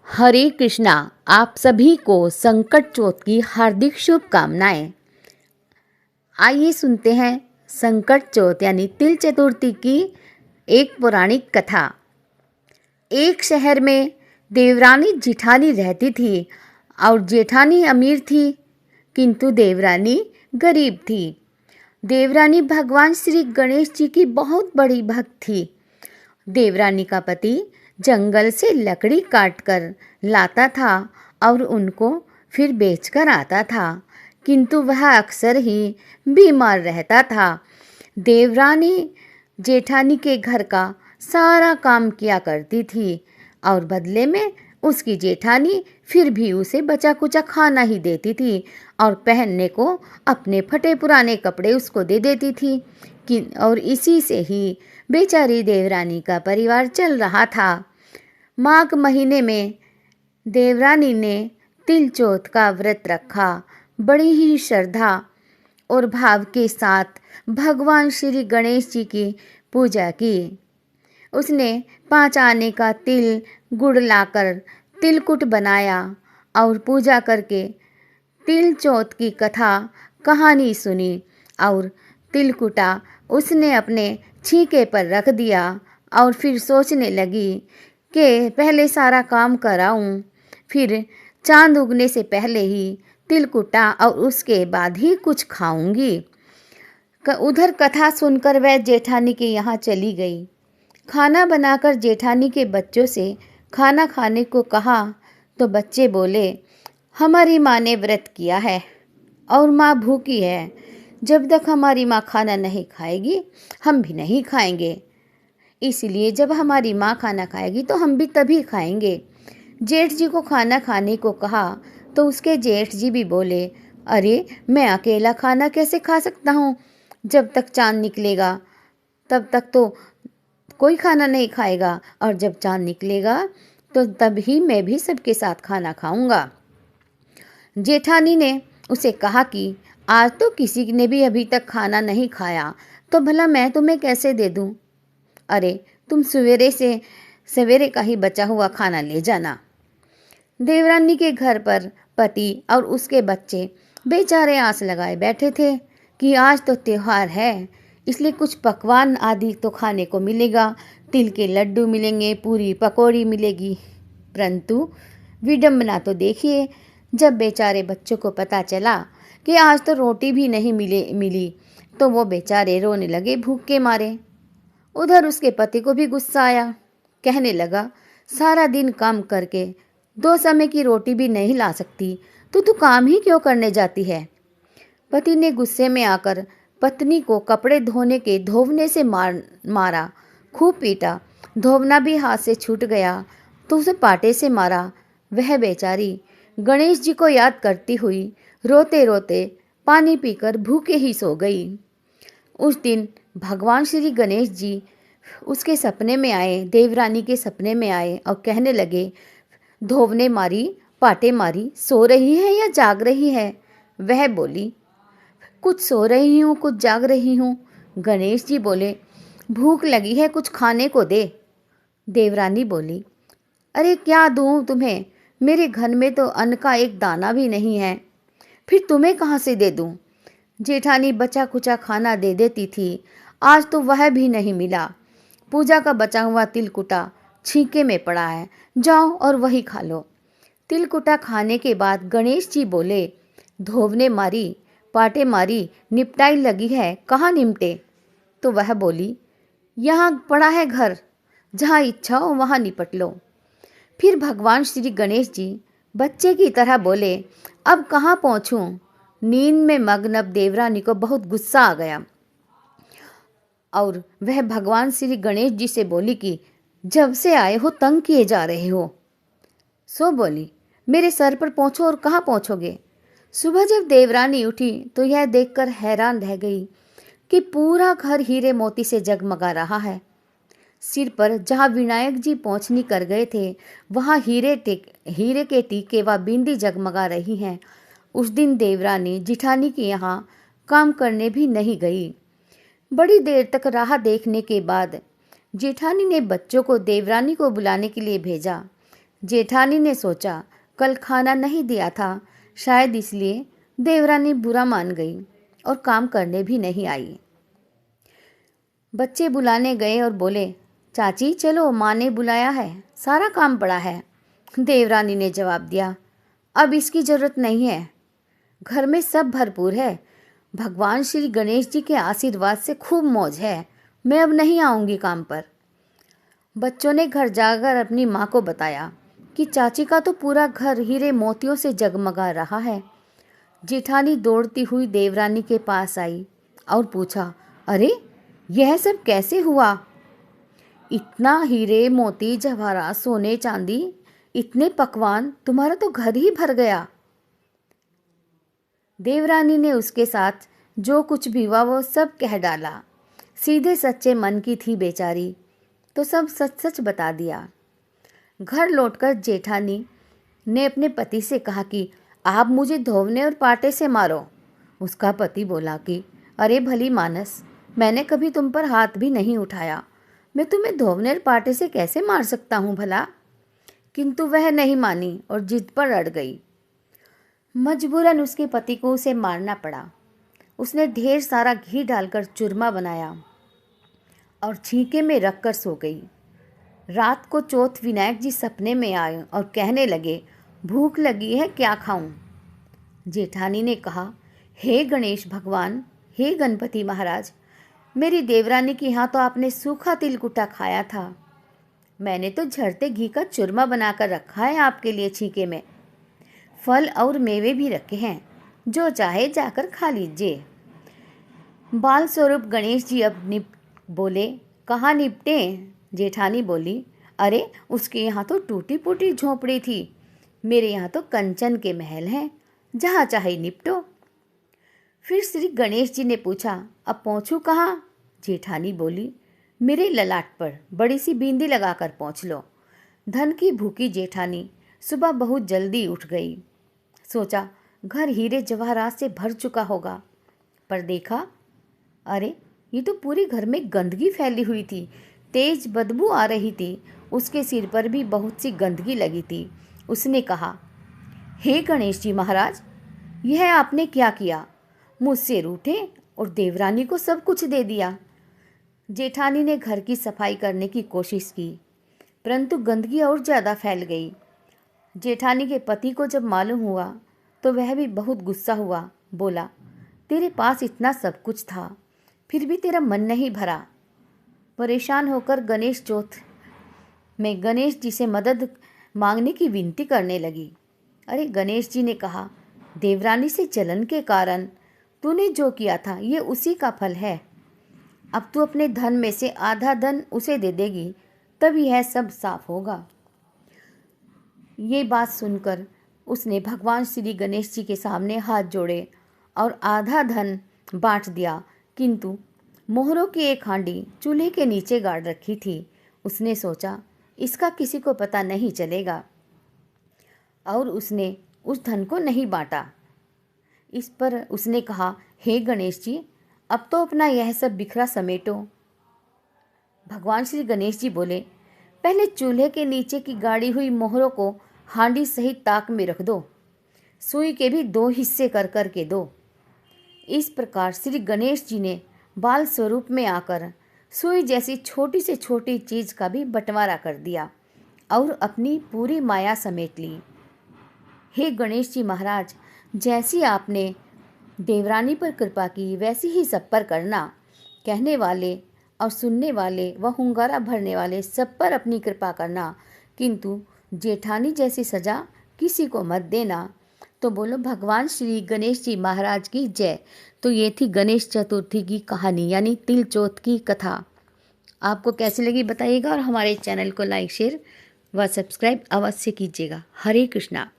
हरे कृष्णा। आप सभी को संकट चौथ की हार्दिक शुभकामनाएं। आइए सुनते हैं संकट चौथ यानी तिल चतुर्थी की एक पौराणिक कथा। एक शहर में देवरानी जेठानी रहती थी और जेठानी अमीर थी किंतु देवरानी गरीब थी। देवरानी भगवान श्री गणेश जी की बहुत बड़ी भक्त थी। देवरानी का पति जंगल से लकड़ी काटकर लाता था और उनको फिर बेचकर आता था, किंतु वह अक्सर ही बीमार रहता था। देवरानी जेठानी के घर का सारा काम किया करती थी और बदले में उसकी जेठानी फिर भी उसे बचा कुचा खाना ही देती थी और पहनने को अपने फटे पुराने कपड़े उसको दे देती थी और इसी से ही बेचारी देवरानी का परिवार चल रहा था। माघ महीने में देवरानी ने तिल चौथ का व्रत रखा। बड़ी ही श्रद्धा और भाव के साथ भगवान श्री गणेश जी की पूजा की। उसने 5 आने का तिल गुड़ लाकर तिलकुट बनाया और पूजा करके तिल चौथ की कथा कहानी सुनी और तिलकुटा उसने अपने छीके पर रख दिया और फिर सोचने लगी कि पहले सारा काम कराऊं, फिर चांद उगने से पहले ही तिलकुटा और उसके बाद ही कुछ खाऊंगी। उधर कथा सुनकर वह जेठानी के यहाँ चली गई। खाना बनाकर जेठानी के बच्चों से खाना खाने को कहा तो बच्चे बोले, हमारी माँ ने व्रत किया है और माँ भूखी है। जब तक हमारी माँ खाना नहीं खाएगी हम भी नहीं खाएंगे, इसलिए जब हमारी माँ खाना खाएगी तो हम भी तभी खाएंगे। जेठ जी को खाना खाने को कहा तो उसके जेठ जी भी बोले, अरे मैं अकेला खाना कैसे खा सकता हूँ, जब तक चांद निकलेगा तब तक तो कोई खाना नहीं खाएगा और जब चांद निकलेगा तो तब ही मैं भी सबके साथ खाना खाऊंगा। जेठानी ने उसे कहा कि आज तो किसी ने भी अभी तक खाना नहीं खाया तो भला मैं तुम्हें कैसे दे दूं। अरे तुम सवेरे का ही बचा हुआ खाना ले जाना। देवरानी के घर पर पति और उसके बच्चे बेचारे आस लगाए बैठे थे कि आज तो त्योहार है, इसलिए कुछ पकवान आदि तो खाने को मिलेगा, तिल के लड्डू मिलेंगे, पूरी पकौड़ी मिलेगी। परंतु विडंबना तो देखिए, जब बेचारे बच्चों को पता चला कि आज तो रोटी भी नहीं मिली तो वो बेचारे रोने लगे भूख के मारे। उधर उसके पति को भी गुस्सा आया, कहने लगा, सारा दिन काम करके 2 समय की रोटी भी नहीं ला सकती तो तू काम ही क्यों करने जाती है। पति ने गुस्से में आकर पत्नी को कपड़े धोने के धोवने से मारा, खूब पीटा। धोवना भी हाथ से छूट गया तो उसे पाटे से मारा। वह बेचारी गणेश जी को याद करती हुई रोते रोते पानी पीकर भूखे ही सो गई। उस दिन भगवान श्री गणेश जी उसके सपने में आए, देवरानी के सपने में आए और कहने लगे, धोवने मारी, पाटे मारी, सो रही है या जाग रही है। वह बोली, कुछ सो रही हूँ कुछ जाग रही हूँ। गणेश जी बोले, भूख लगी है, कुछ खाने को दे। देवरानी बोली, अरे क्या दूँ तुम्हें, मेरे घर में तो अन्न का एक दाना भी नहीं है, फिर तुम्हें कहाँ से दे दूँ। जेठानी बचा कुचा खाना दे देती थी, आज तो वह भी नहीं मिला। पूजा का बचा हुआ तिलकुटा छींके में पड़ा है, जाओ और वही खा लो। तिलकुटा खाने के बाद गणेश जी बोले, धोवने मारी, पाटे मारी, निपटाई लगी है, कहाँ निपटे। तो वह बोली, यहाँ पड़ा है घर, जहाँ इच्छा हो वहाँ निपट लो। फिर भगवान श्री गणेश जी बच्चे की तरह बोले, अब कहाँ पहुँचूँ। नींद में मग्न देवरानी को बहुत गुस्सा आ गया और वह भगवान श्री गणेश जी से बोली कि जब से आए हो तंग किए जा रहे हो। सो बोली, मेरे सर पर पहुँचो और कहाँ पहुँचोगे। सुबह जब देवरानी उठी तो यह देखकर हैरान रह गई कि पूरा घर हीरे मोती से जगमगा रहा है। सिर पर जहाँ विनायक जी पोंछनी कर गए थे वहाँ हीरे के टीके व बिंदी जगमगा रही हैं। उस दिन देवरानी जिठानी के यहाँ काम करने भी नहीं गई। बड़ी देर तक राह देखने के बाद जेठानी ने बच्चों को देवरानी को बुलाने के लिए भेजा। जेठानी ने सोचा कल खाना नहीं दिया था, शायद इसलिए देवरानी बुरा मान गई और काम करने भी नहीं आई। बच्चे बुलाने गए और बोले, चाची चलो माँ ने बुलाया है, सारा काम पड़ा है। देवरानी ने जवाब दिया, अब इसकी जरूरत नहीं है, घर में सब भरपूर है, भगवान श्री गणेश जी के आशीर्वाद से खूब मौज है, मैं अब नहीं आऊँगी काम पर। बच्चों ने घर जाकर अपनी माँ को बताया कि चाची का तो पूरा घर हीरे मोतियों से जगमगा रहा है। जेठानी दौड़ती हुई देवरानी के पास आई और पूछा, अरे यह सब कैसे हुआ? इतना हीरे मोती जवाहरात सोने चांदी, इतने पकवान, तुम्हारा तो घर ही भर गया। देवरानी ने उसके साथ जो कुछ भी हुआ वो सब कह डाला। सीधे सच्चे मन की थी बेचारी, तो सब सच सच बता दिया। घर लौटकर जेठानी ने अपने पति से कहा कि आप मुझे धोवने और पाटे से मारो। उसका पति बोला कि अरे भली मानस, मैंने कभी तुम पर हाथ भी नहीं उठाया, मैं तुम्हें धोवने और पाटे से कैसे मार सकता हूँ भला? किंतु वह नहीं मानी और जिद पर अड़ गई। मजबूरन उसके पति को उसे मारना पड़ा। उसने ढेर सारा घी डालकर चूरमा बनाया और छींके में रखकर सो गई। रात को चौथ विनायक जी सपने में आए और कहने लगे, भूख लगी है, क्या खाऊं? जेठानी ने कहा, हे गणेश भगवान, हे गणपति महाराज, मेरी देवरानी के यहाँ तो आपने सूखा तिलकुटा खाया था, मैंने तो झरते घी का चूरमा बनाकर रखा है आपके लिए छींके में। फल और मेवे भी रखे हैं, जो चाहे जाकर खा लीजिए। बाल स्वरूप गणेश जी अब बोले, कहाँ निपटे? जेठानी बोली, अरे उसके यहाँ तो टूटी फूटी झोंपड़ी थी, मेरे यहाँ तो कंचन के महल हैं, जहाँ चाहे निपटो। फिर श्री गणेश जी ने पूछा, अब पहुँचूँ कहाँ? जेठानी बोली, मेरे ललाट पर बड़ी सी बिंदी लगाकर पहुँच लो। धन की भूखी जेठानी सुबह बहुत जल्दी उठ गई। सोचा घर हीरे जवाहरात से भर चुका होगा, पर देखा, अरे ये तो पूरे घर में गंदगी फैली हुई थी, तेज बदबू आ रही थी, उसके सिर पर भी बहुत सी गंदगी लगी थी। उसने कहा, हे गणेश जी महाराज, यह आपने क्या किया? मुझसे रूठे और देवरानी को सब कुछ दे दिया। जेठानी ने घर की सफाई करने की कोशिश की, परंतु गंदगी और ज़्यादा फैल गई। जेठानी के पति को जब मालूम हुआ तो वह भी बहुत गुस्सा हुआ। बोला, तेरे पास इतना सब कुछ था, फिर भी तेरा मन नहीं भरा। परेशान होकर गणेश चौथ में गणेश जी से मदद मांगने की विनती करने लगी। अरे गणेश जी ने कहा, देवरानी से जलन के कारण तूने जो किया था ये उसी का फल है। अब तू अपने धन में से आधा धन उसे दे देगी, तब यह सब साफ होगा। ये बात सुनकर उसने भगवान श्री गणेश जी के सामने हाथ जोड़े और आधा धन बांट दिया, किंतु मोहरों की एक हांडी चूल्हे के नीचे गाड़ रखी थी। उसने सोचा इसका किसी को पता नहीं चलेगा, और उसने उस धन को नहीं बांटा। इस पर उसने कहा, हे गणेश जी, अब तो अपना यह सब बिखरा समेटो। भगवान श्री गणेश जी बोले, पहले चूल्हे के नीचे की गाड़ी हुई मोहरों को हांडी सहित ताक में रख दो, सुई के भी 2 हिस्से कर कर के दो। इस प्रकार श्री गणेश जी ने बाल स्वरूप में आकर सुई जैसी छोटी से छोटी चीज का भी बंटवारा कर दिया और अपनी पूरी माया समेट ली। हे गणेश जी महाराज, जैसी आपने देवरानी पर कृपा की वैसी ही सब पर करना। कहने वाले और सुनने वाले व हुंगारा भरने वाले सब पर अपनी कृपा करना, किंतु जेठानी जैसी सजा किसी को मत देना। तो बोलो भगवान श्री गणेश जी महाराज की जय। तो ये थी गणेश चतुर्थी की कहानी, यानी तिल चौथ की कथा। आपको कैसी लगी बताइएगा, और हमारे चैनल को लाइक, शेयर व सब्सक्राइब अवश्य कीजिएगा। हरे कृष्णा।